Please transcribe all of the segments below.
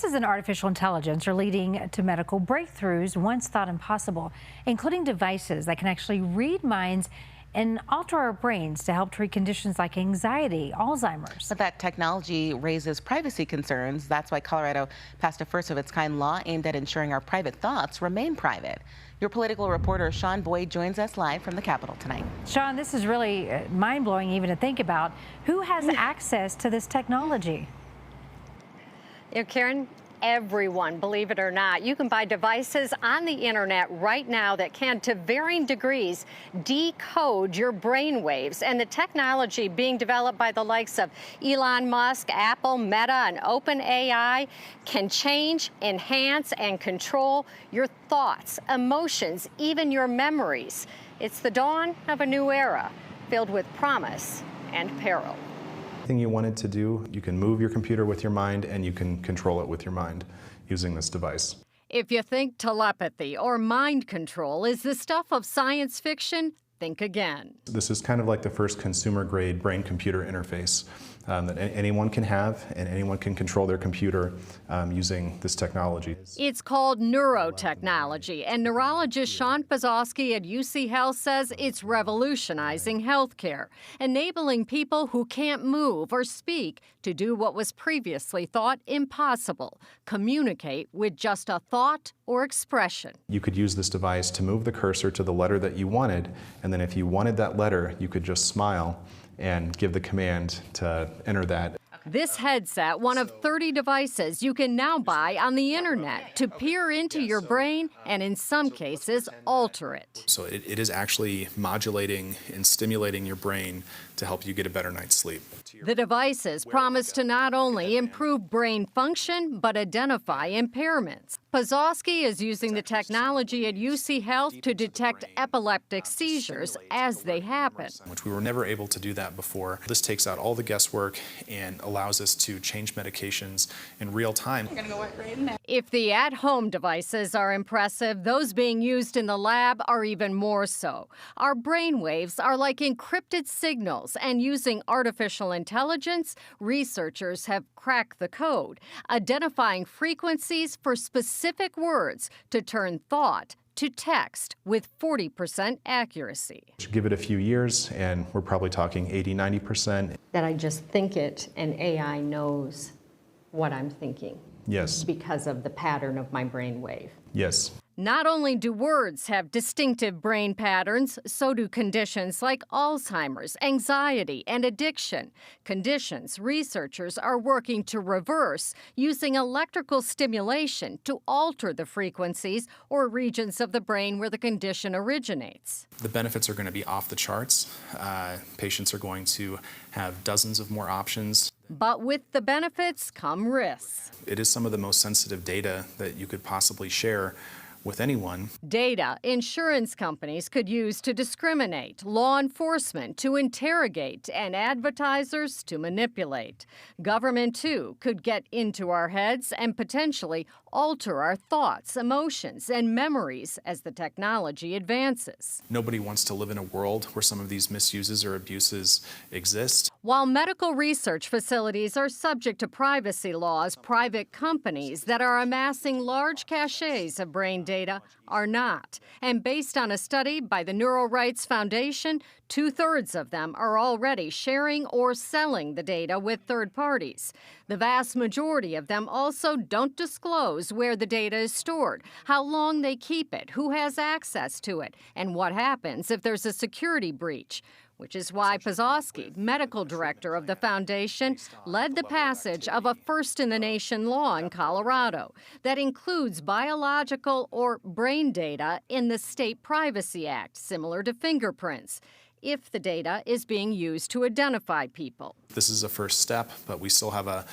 Advances in artificial intelligence are leading to medical breakthroughs once thought impossible, including devices that can actually read minds and alter our brains to help treat conditions like anxiety, Alzheimer's. But that technology raises privacy concerns. That's why Colorado passed a first of its kind law aimed at ensuring our private thoughts remain private. Your political reporter Sean Boyd joins us live from the Capitol tonight. Sean, this is really mind-blowing even to think about. Who has access to this technology? Karen, everyone, believe it or not. You can buy devices on the internet right now that can, to varying degrees, decode your brain waves. And the technology being developed by the likes of Elon Musk, Apple, Meta, and OpenAI can change, enhance, and control your thoughts, emotions, even your memories. It's the dawn of a new era filled with promise and peril. Anything you wanted to do, you can move your computer with your mind and you can control it with your mind using this device. If you think telepathy or mind control is the stuff of science fiction, think again. This is kind of like the first consumer-grade brain-computer interface that anyone can have, and anyone can control their computer using this technology. It's called neurotechnology, and neurologist Sean Pazowski at UC Health says it's revolutionizing healthcare, enabling people who can't move or speak to do what was previously thought impossible, communicate with just a thought or expression. You could use this device to move the cursor to the letter that you wanted, and then if you wanted that letter, you could just smile and give the command to enter that. This headset, one of 30 devices you can now buy on the internet to peer into your brain and, in some cases, alter it. So it is actually modulating and stimulating your brain to help you get a better night's sleep. The devices promise to not only improve brain function, but identify impairments. Pazowski is using the technology at UC Health to detect epileptic seizures as they happen. Which we were never able to do that before. This takes out all the guesswork and allows us to change medications in real time. If the at-home devices are impressive, those being used in the lab are even more so. Our brain waves are like encrypted signals, and using artificial intelligence, researchers have cracked the code, identifying frequencies for specific words to turn thought to text with 40% accuracy. Give it a few years and we're probably talking 80–90%. That I just think it and AI knows what I'm thinking. Yes. Because of the pattern of my brainwave. Yes. Not only do words have distinctive brain patterns, so do conditions like Alzheimer's, anxiety, and addiction. Conditions researchers are working to reverse using electrical stimulation to alter the frequencies or regions of the brain where the condition originates. The benefits are going to be off the charts. Patients are going to have dozens of more options. But with the benefits come risks. It is some of the most sensitive data that you could possibly share with anyone. Data insurance companies could use to discriminate, law enforcement to interrogate, and advertisers to manipulate. Government, too, could get into our heads and potentially alter our thoughts, emotions, and memories as the technology advances. Nobody wants to live in a world where some of these misuses or abuses exist. While medical research facilities are subject to privacy laws, private companies that are amassing large caches of brain data are not. And based on a study by the Neural Rights Foundation, 2/3 of them are already sharing or selling the data with third parties. The vast majority of them also don't disclose where the data is stored, how long they keep it, who has access to it, and what happens if there's a security breach. Which is why Pazowski, medical director of the foundation, led the passage of a first-in-the-nation law in Colorado that includes biological or brain data in the State Privacy Act, similar to fingerprints, if the data is being used to identify people. This is a first step, but we still have a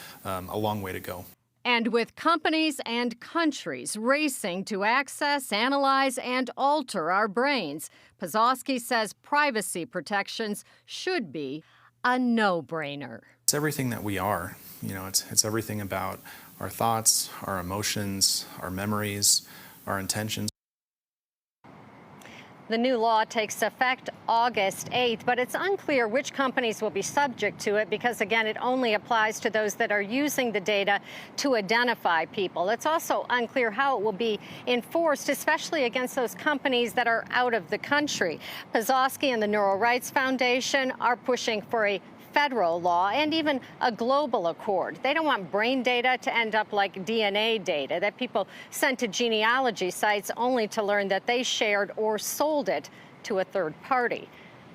long way to go. And with companies and countries racing to access, analyze, and alter our brains, Pazowski says privacy protections should be a no-brainer. It's everything that we are. You know, it's everything about our thoughts, our emotions, our memories, our intentions. The new law takes effect August 8th, but it's unclear which companies will be subject to it because, again, it only applies to those that are using the data to identify people. It's also unclear how it will be enforced, especially against those companies that are out of the country. Pazowski and the Neural Rights Foundation are pushing for a federal law and even a global accord. They don't want brain data to end up like DNA data that people sent to genealogy sites only to learn that they shared or sold it to a third party.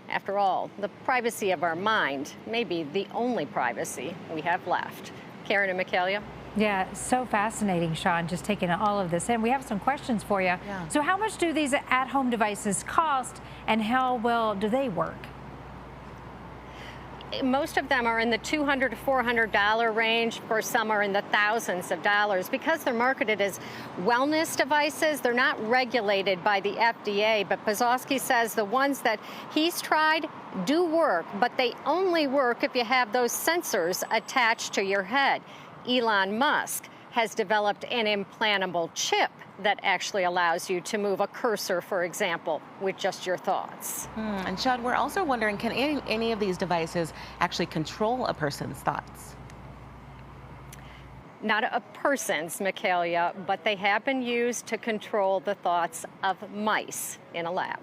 After all, the privacy of our mind may be the only privacy we have left. Karen and Michaelia? Yeah, so fascinating, Sean, just taking all of this in. We have some questions for you. Yeah. So how much do these at-home devices cost and how well do they work? Most of them are in the $200 to $400 range. For some are in the thousands of dollars. Because they're marketed as wellness devices, they're not regulated by the FDA. But Pazowski says the ones that he's tried do work, but they only work if you have those sensors attached to your head. Elon Musk has developed an implantable chip that actually allows you to move a cursor, for example, with just your thoughts. And Sean, we're also wondering, can any of these devices actually control a person's thoughts? Not a person's, Michaelia, but they have been used to control the thoughts of mice in a lab.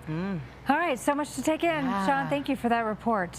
All right, so much to take in. Sean, thank you for that report.